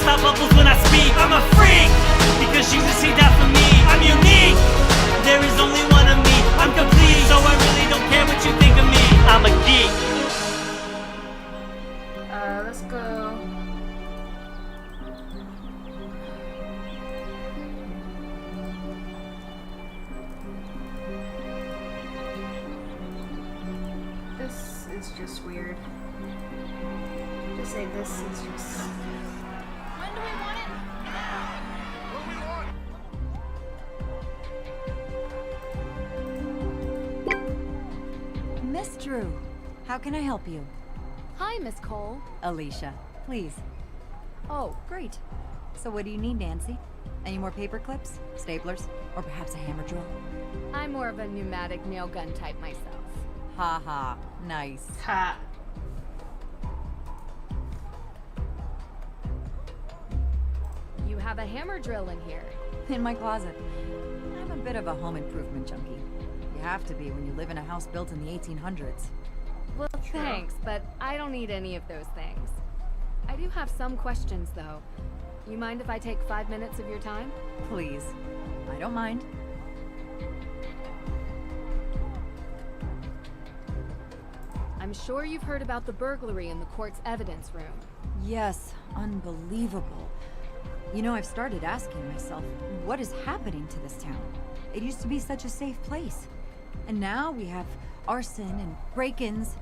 out bubbles when I speak. I'm a freak, because she's a seed out for me. I'm unique, there is only one of me. I'm complete, so I really don't care what you think of me. I'm a geek. Let's go. This is just weird. Just say this is just... When do we want it? Now! What do we want? Miss Drew, how can I help you? Hi, Miss Cole. Alicia, please. Oh, great. So what do you need, Nancy? Any more paper clips, staplers, or perhaps a hammer drill? I'm more of a pneumatic nail gun type myself. Ha ha, nice. Ha. You have a hammer drill in here. In my closet. I'm a bit of a home improvement junkie. You have to be when you live in a house built in the 1800s. Well, thanks, but I don't need any of those things. I do have some questions, though. You mind if I take 5 minutes of your time? Please. I don't mind. I'm sure you've heard about the burglary in the court's evidence room. Yes, unbelievable. You know, I've started asking myself, what is happening to this town? It used to be such a safe place. And now we have arson and break-ins.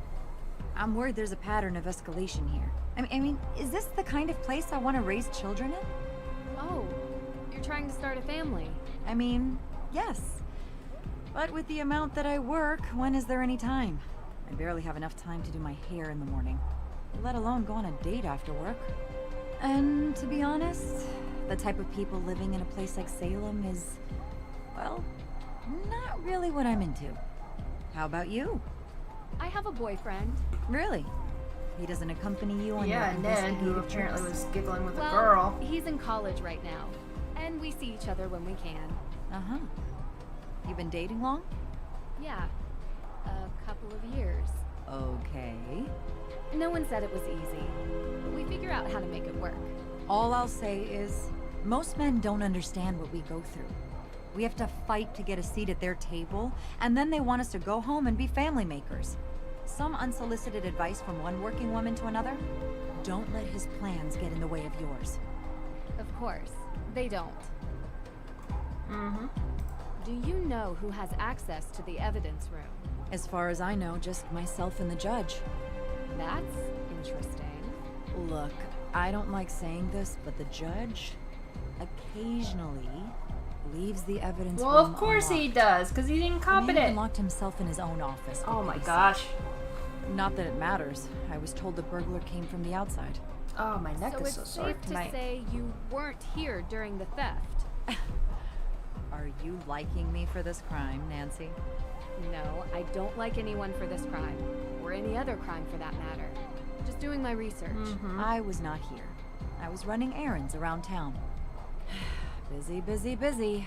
I'm worried there's a pattern of escalation here. I mean, is this the kind of place I want to raise children in? Oh, you're trying to start a family. I mean, yes. But with the amount that I work, when is there any time? I barely have enough time to do my hair in the morning, let alone go on a date after work. And to be honest, the type of people living in a place like Salem is, well, not really what I'm into. How about you? I have a boyfriend. Really? He doesn't accompany you on Yeah, your Ned, who investigative apparently trips? was giggling with Well, a girl. he's in college right now, and we see each other when we can. Uh-huh. You been dating long? Yeah, a couple of years. Okay. No one said it was easy. We figure out how to make it work. All I'll say is, most men don't understand what we go through. We have to fight to get a seat at their table, and then they want us to go home and be family makers. Some unsolicited advice from one working woman to another? Don't let his plans get in the way of yours. Of course, they don't. Mm-hmm. Do you know who has access to the evidence room? As far as I know, just myself and the judge. That's interesting. Look, I don't like saying this, but the judge occasionally leaves the evidence Well, room of course he unlocked. does, because he's He even incompetent. locked himself in his own office. for Oh my goodness gosh. sake. Not that it matters. I was told the burglar came from the outside. Oh, my neck So is it's so sore safe to tonight. say you weren't here during the theft. Are you liking me for this crime, Nancy? No, I don't like anyone for this crime. Or any other crime for that matter. Just doing my research. Mm-hmm. I was not here. I was running errands around town. Busy, busy, busy.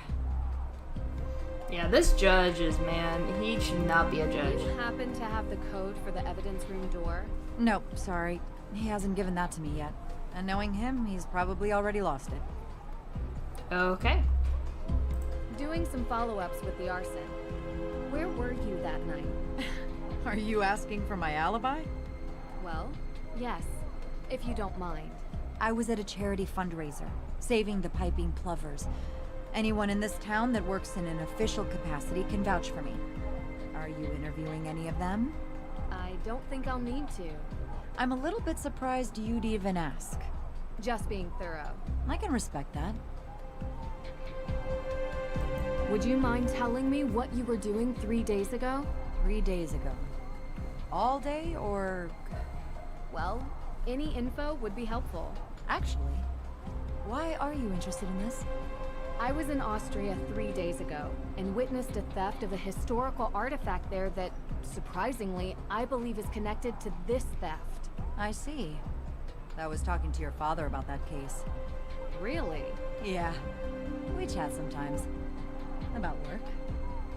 Yeah, this judge is, man, he should not be a Do judge. you happen to have the code for the evidence room door? Nope, sorry. He hasn't given that to me yet. And knowing him, he's probably already lost it. Okay. Doing some follow-ups with the arson. Where were you that night? Are you asking for my alibi? Well, yes, if you don't mind. I was at a charity fundraiser, saving the piping plovers. Anyone in this town that works in an official capacity can vouch for me. Are you interviewing any of them? I don't think I'll need to. I'm a little bit surprised you'd even ask. Just being thorough. I can respect that. Would you mind telling me what you were doing 3 days ago? 3 days ago. All day, or... Well, any info would be helpful. Actually, why are you interested in this? I was in Austria 3 days ago and witnessed a theft of a historical artifact there that, surprisingly, I believe is connected to this theft. I see. I was talking to your father about that case. Really? Yeah. We chat sometimes. About work.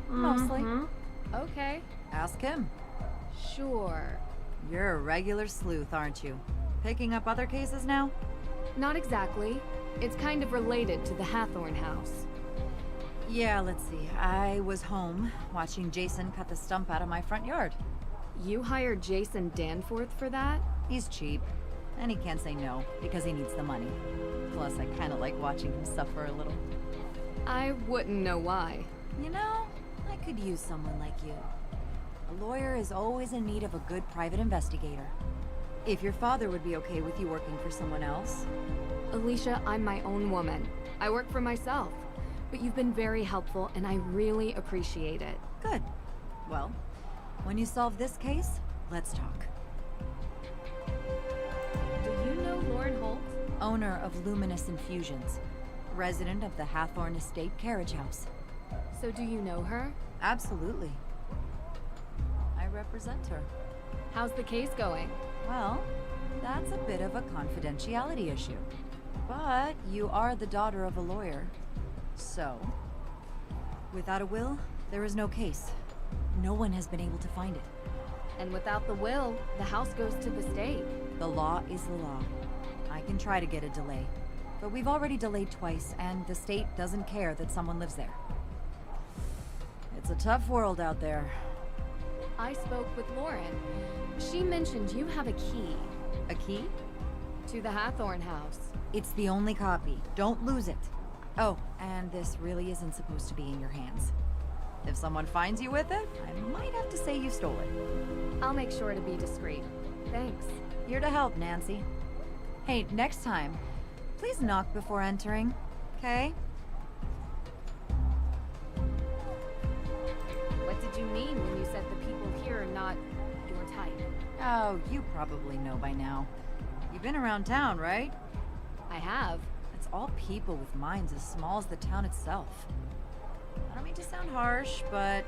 Mostly. Mhm. Okay, Ask him. sure. You're a regular sleuth, aren't you? Picking up other cases now? Not exactly. It's kind of related to the Hathorn house. Yeah, let's see. I was home watching Jason cut the stump out of my front yard. You hired Jason Danforth for that? He's cheap, and he can't say no because he needs the money. Plus, I kind of like watching him suffer a little. I wouldn't know why. You know, I could use someone like you. A lawyer is always in need of a good private investigator. If your father would be okay with you working for someone else. Alicia, I'm my own woman. I work for myself. But you've been very helpful, and I really appreciate it. Good. Well, when you solve this case, let's talk. Do you know Lauren Holt? Owner of Luminous Infusions. Resident of the Hathorn Estate Carriage House. So do you know her? Absolutely. I represent her. How's the case going? Well, that's a bit of a confidentiality issue. But you are the daughter of a lawyer. So, without a will, there is no case. No one has been able to find it. And without the will, the house goes to the state. The law is the law. I can try to get a delay. But we've already delayed twice, and the state doesn't care that someone lives there. It's a tough world out there. I spoke with Lauren. She mentioned you have a key. A key? To the Hathorn house. It's the only copy. Don't lose it. Oh, and this really isn't supposed to be in your hands. If someone finds you with it, I might have to say you stole it. I'll make sure to be discreet. Thanks. Here to help, Nancy. Hey, next time, please knock before entering, okay? What did you mean when you said the people here are not your type? Oh, you probably know by now. You've been around town, right? I have. It's all people with minds as small as the town itself. I don't mean to sound harsh, but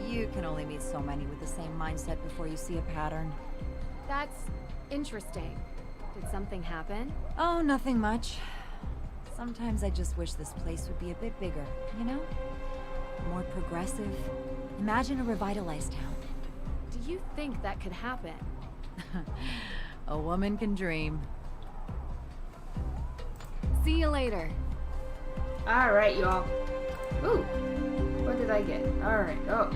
you can only meet so many with the same mindset before you see a pattern. That's interesting. Did something happen? Oh, nothing much. Sometimes I just wish this place would be a bit bigger, you know? More progressive. Imagine a revitalized town. Do you think that could happen? A woman can dream. See you later. Alright, y'all. Ooh. What did I get? Alright. Oh.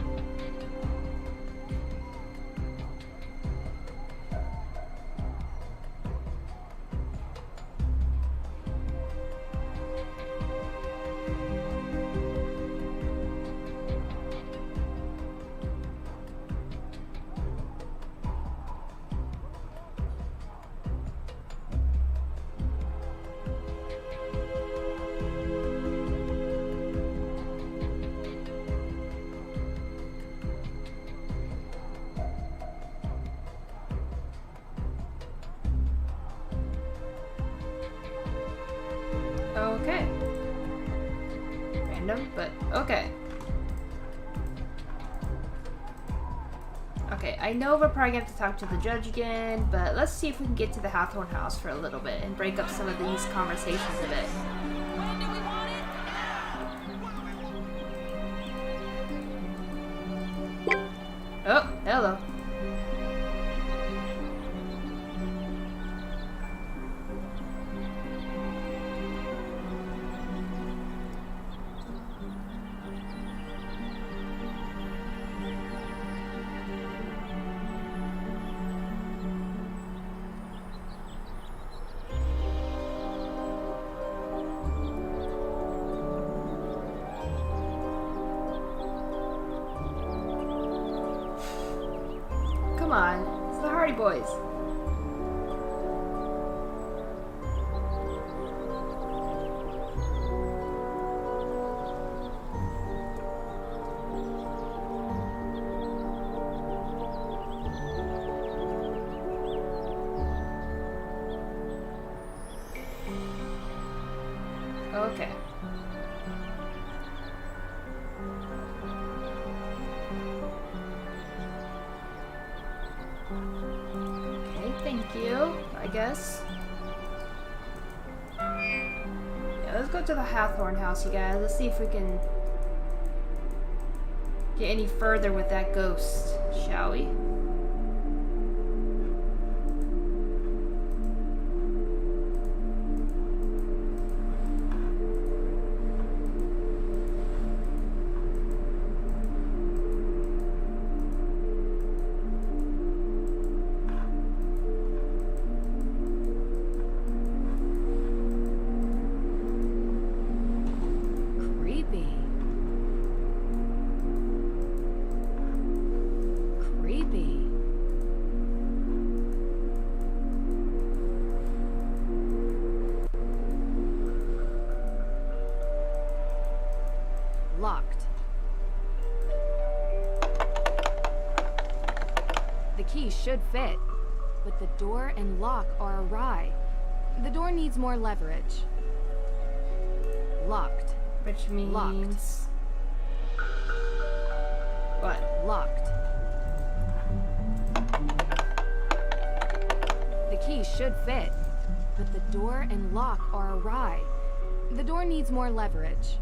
Okay. Random, but okay. Okay, I know we're probably gonna have to talk to the judge again, but let's see if we can get to the Hathorn house for a little bit and break up some of these conversations a bit. When do we want it? Oh, hello. Come on, it's the Hardy Boys. Okay. Okay, thank you, I guess. Yeah, let's go to the Hathorn house, you guys. Let's see if we can get any further with that ghost, shall we? key should fit, but the door and lock are awry. The door needs more leverage. Locked. Which means... Locked. What? Locked. The key should fit, but the door and lock are awry. The door needs more leverage.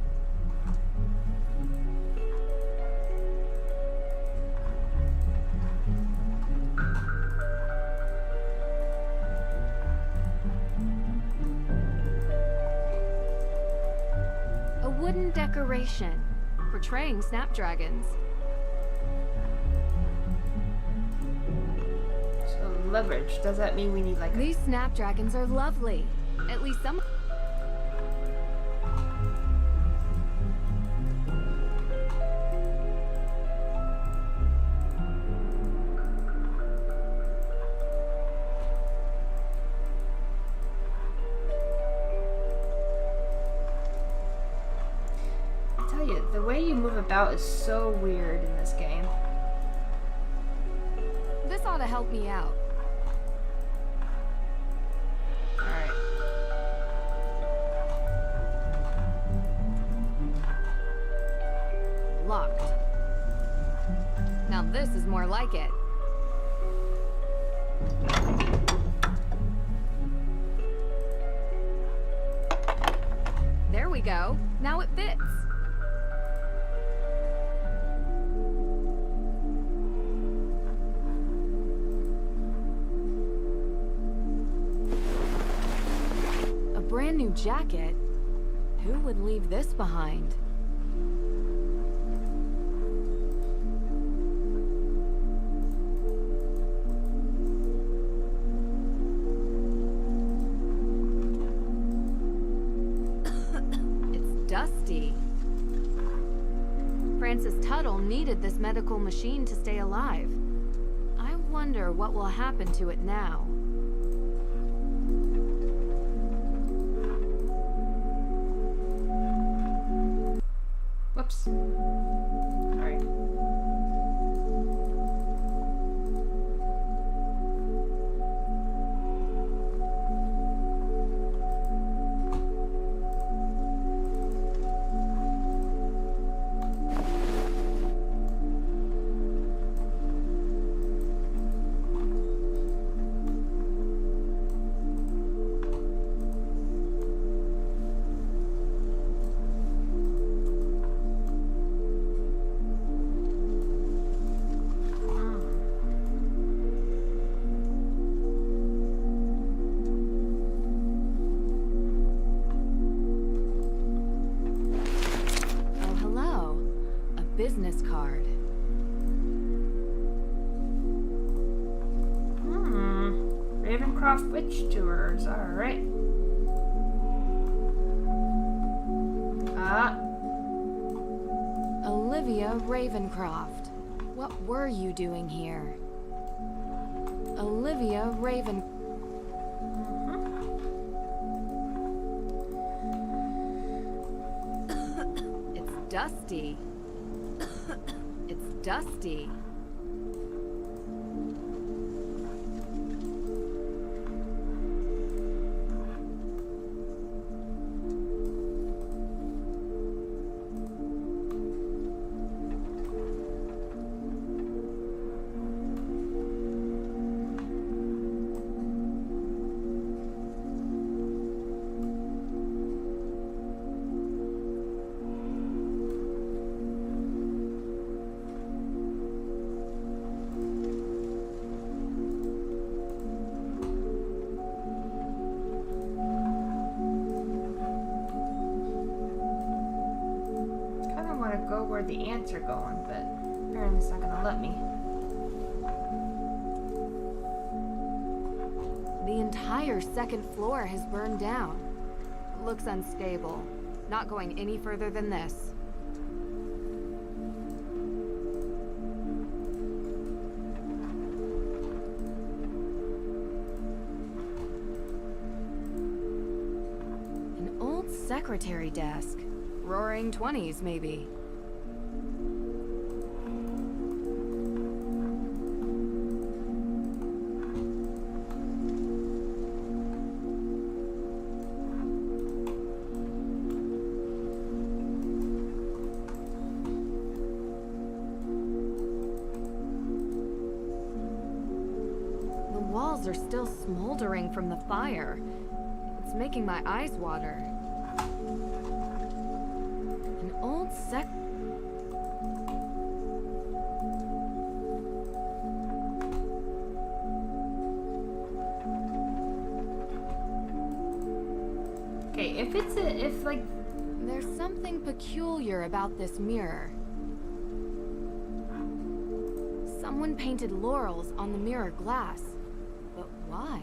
A wooden decoration portraying snapdragons. So leverage. Does that mean we need like... These snapdragons are lovely. At least some. I tell you, the way you move about is so weird in this game. This ought to help me out. Alright. Locked. Now this is more like it. There we go. Now it fits. A brand new jacket? Who would leave this behind? It's dusty. Francis Tuttle needed this medical machine to stay alive. I wonder what will happen to it now. Whoops. Alright. Oh, hello. A business card. Ravencroft Witch Tours. Alright. Olivia Ravencroft. What were you doing here? Olivia Raven. It's dusty. It's dusty. Kinda wanna go where the ants are going, but apparently it's not gonna let me. The entire second floor has burned down. Looks unstable. Not going any further than this. An old secretary desk. Roaring 20s, maybe. are still smoldering from the fire. It's making my eyes water. An old Okay, if like There's something peculiar about this mirror. Someone painted laurels on the mirror glass. But why?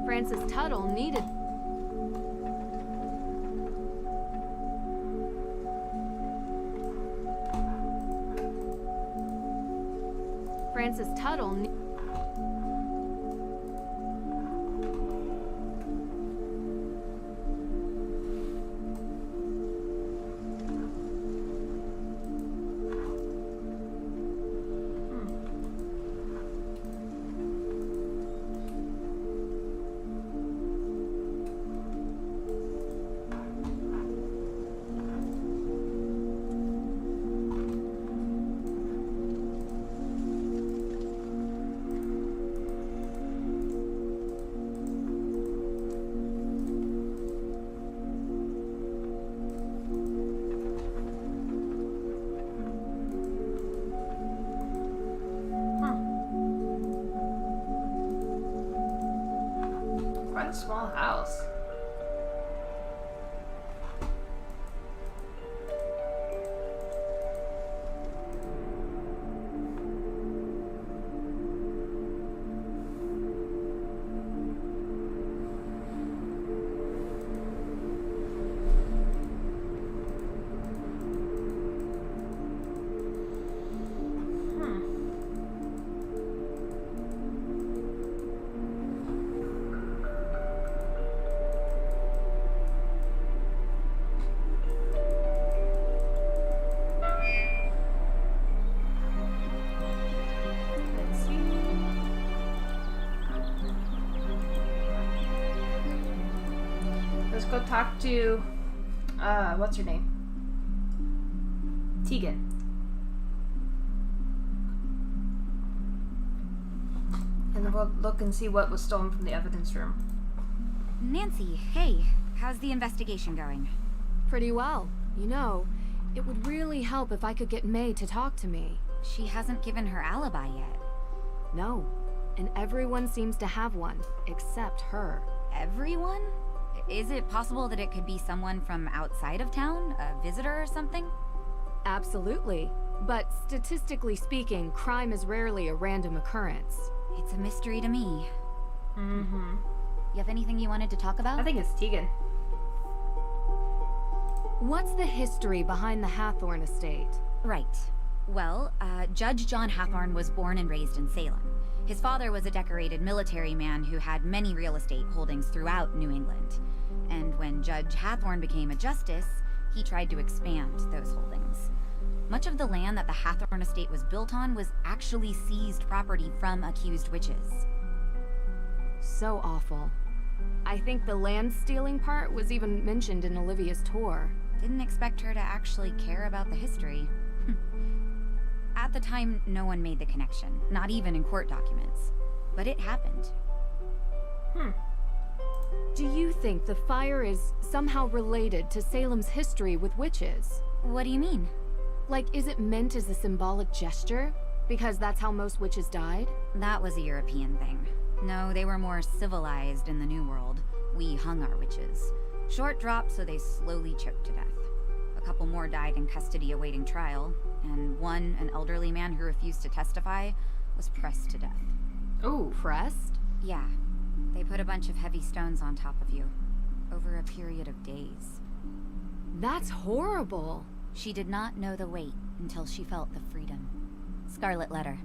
Francis Tuttle needed... Francis Tuttle... quite a small house. Let's see. Let's go talk to what's her name? Tegan. And then we'll look and see what was stolen from the evidence room. Nancy, hey, how's the investigation going? Pretty well. You know, it would really help if I could get May to talk to me. She hasn't given her alibi yet. No. And everyone seems to have one, except her. Everyone? Is it possible that it could be someone from outside of town? A visitor or something? Absolutely. But statistically speaking, crime is rarely a random occurrence. It's a mystery to me. Mm-hmm. You have anything you wanted to talk about? I think it's Tegan. What's the history behind the Hathorn estate? Right. Well, Judge John Hathorn was born and raised in Salem. His father was a decorated military man who had many real estate holdings throughout New England. And when Judge Hathorn became a justice, he tried to expand those holdings. Much of the land that the Hathorn estate was built on was actually seized property from accused witches. So awful. I think the land stealing part was even mentioned in Olivia's tour. Didn't expect her to actually care about the history. At the time, no one made the connection, not even in court documents. But it happened. Do you think the fire is somehow related to Salem's history with witches? What do you mean? Like, is it meant as a symbolic gesture? Because that's how most witches died? That was a European thing. No, they were more civilized in the New World. We hung our witches. Short drop so they slowly choked to death. A couple more died in custody awaiting trial, and one, an elderly man who refused to testify, was pressed to death. Ooh. Pressed? Yeah. They put a bunch of heavy stones on top of you, over a period of days. That's horrible. She did not know the weight until she felt the freedom. Scarlet Letter.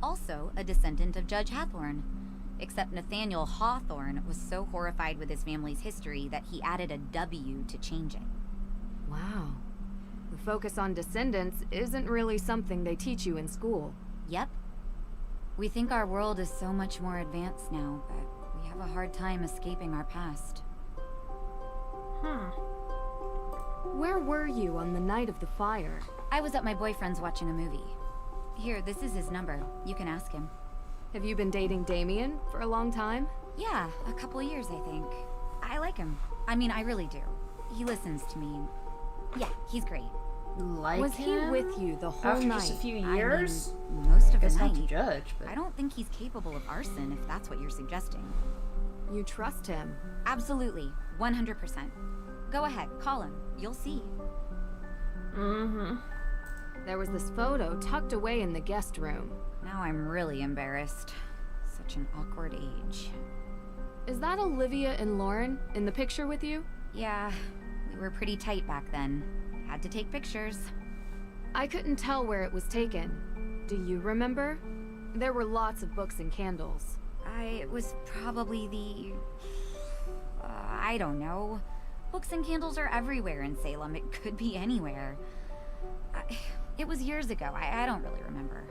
Also a descendant of Judge Hathorn. Except Nathaniel Hawthorne was so horrified with his family's history that he added a W to change it. Wow. The focus on descendants isn't really something they teach you in school. Yep. We think our world is so much more advanced now, but we have a hard time escaping our past. Where were you on the night of the fire? I was at my boyfriend's watching a movie. Here, this is his number. You can ask him. Have you been dating Damien for a long time? Yeah, a couple years, I think. I like him. I mean, I really do. He listens to me. Yeah, he's great. Like Was he him? with you the whole After night? just a few years? I mean, most of the Guess hard to night. judge, but I don't think he's capable of arson, if that's what you're suggesting. You trust him? Absolutely. 100%. Go ahead, call him. You'll see. There was this photo tucked away in the guest room. Now I'm really embarrassed. Such an awkward age. Is that Olivia and Lauren in the picture with you? Yeah, we were pretty tight back then. Had to take pictures. I couldn't tell where it was taken. Do you remember? There were lots of books and candles. It was probably the... I don't know. Books and candles are everywhere in Salem. It could be anywhere. It was years ago. I don't really remember.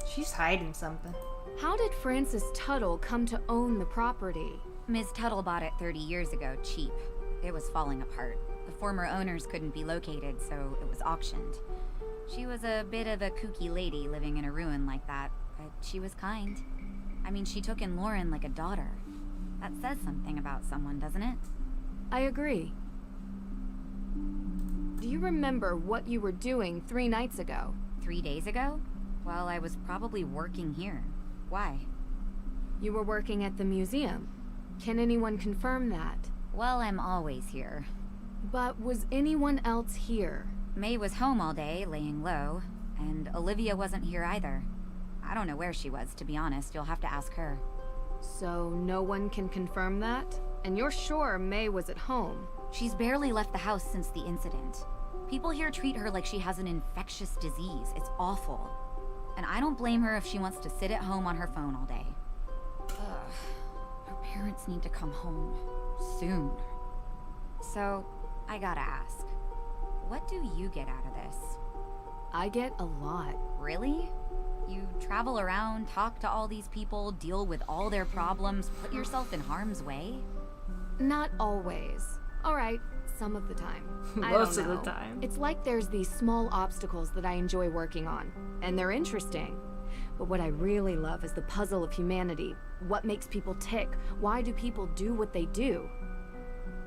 she's hiding something. How did Frances Tuttle come to own the property? Ms. Tuttle bought it 30 years ago, cheap. It was falling apart. The former owners couldn't be located, so it was auctioned. She was a bit of a kooky lady living in a ruin like that, but she was kind. I mean, she took in Lauren like a daughter. That says something about someone, doesn't it? I agree. Do you remember what you were doing 3 nights ago? 3 days ago? Well, I was probably working here. Why? You were working at the museum. Can anyone confirm that? Well, I'm always here. But was anyone else here? May was home all day, laying low, and Olivia wasn't here either. I don't know where she was, to be honest. You'll have to ask her. So no one can confirm that? And you're sure May was at home? She's barely left the house since the incident. People here treat her like she has an infectious disease. It's awful. And I don't blame her if she wants to sit at home on her phone all day. Ugh. Her parents need to come home. Soon. So, I gotta ask. What do you get out of this? I get a lot. Really? You travel around, talk to all these people, deal with all their problems, put yourself in harm's way? Not always. Alright, some of the time. I Most don't of the know. time. It's like there's these small obstacles that I enjoy working on, and they're interesting. But what I really love is the puzzle of humanity. What makes people tick? Why do people do what they do?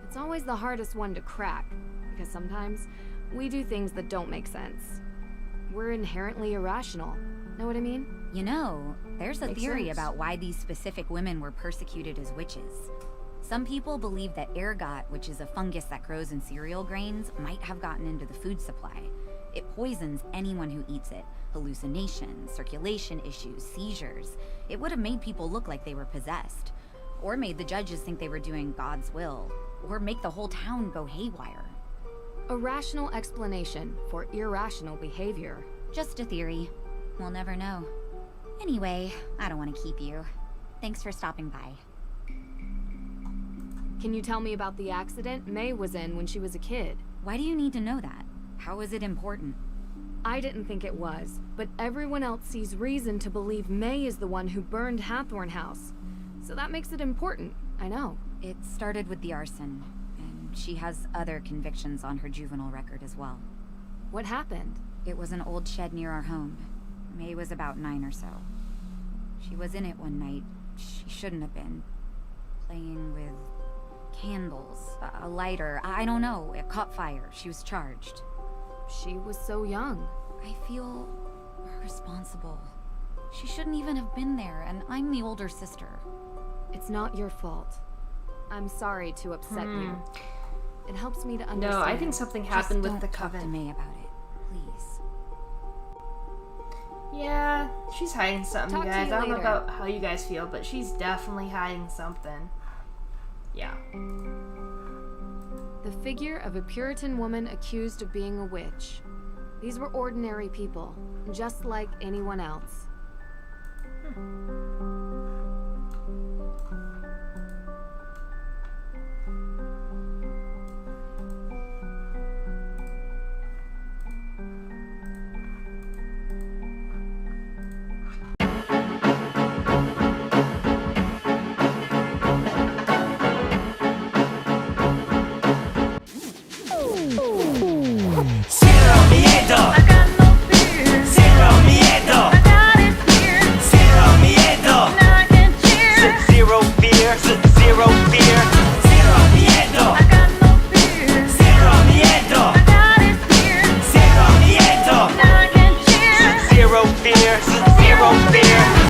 It's always the hardest one to crack, because sometimes we do things that don't make sense. We're inherently irrational. Know what I mean? You know, there's a Makes theory sense. about why these specific women were persecuted as witches. Some people believe that ergot, which is a fungus that grows in cereal grains, might have gotten into the food supply. It poisons anyone who eats it. Hallucinations, circulation issues, seizures. It would have made people look like they were possessed. Or made the judges think they were doing God's will. Or make the whole town go haywire. A rational explanation for irrational behavior. Just a theory. We'll never know. Anyway, I don't want to keep you. Thanks for stopping by. Can you tell me about the accident May was in when she was a kid? Why do you need to know that? How is it important? I didn't think it was, but everyone else sees reason to believe May is the one who burned Hathorne House. So that makes it important, I know. It started with the arson, and she has other convictions on her juvenile record as well. What happened? It was an old shed near our home. May was about 9 or so. She was in it one night. She shouldn't have been. Playing with candles, a lighter, I don't know. It caught fire. She was charged. She was so young. I feel responsible. She shouldn't even have been there, and I'm the older sister. It's not your fault. I'm sorry to upset you. It helps me to understand. No, I think something happened Just with the don't talk to coven. May about it, please. Yeah, she's hiding something, Talk to guys. you I don't know later. about how you guys feel, but she's definitely hiding something. Yeah. The figure of a Puritan woman accused of being a witch. These were ordinary people, just like anyone else.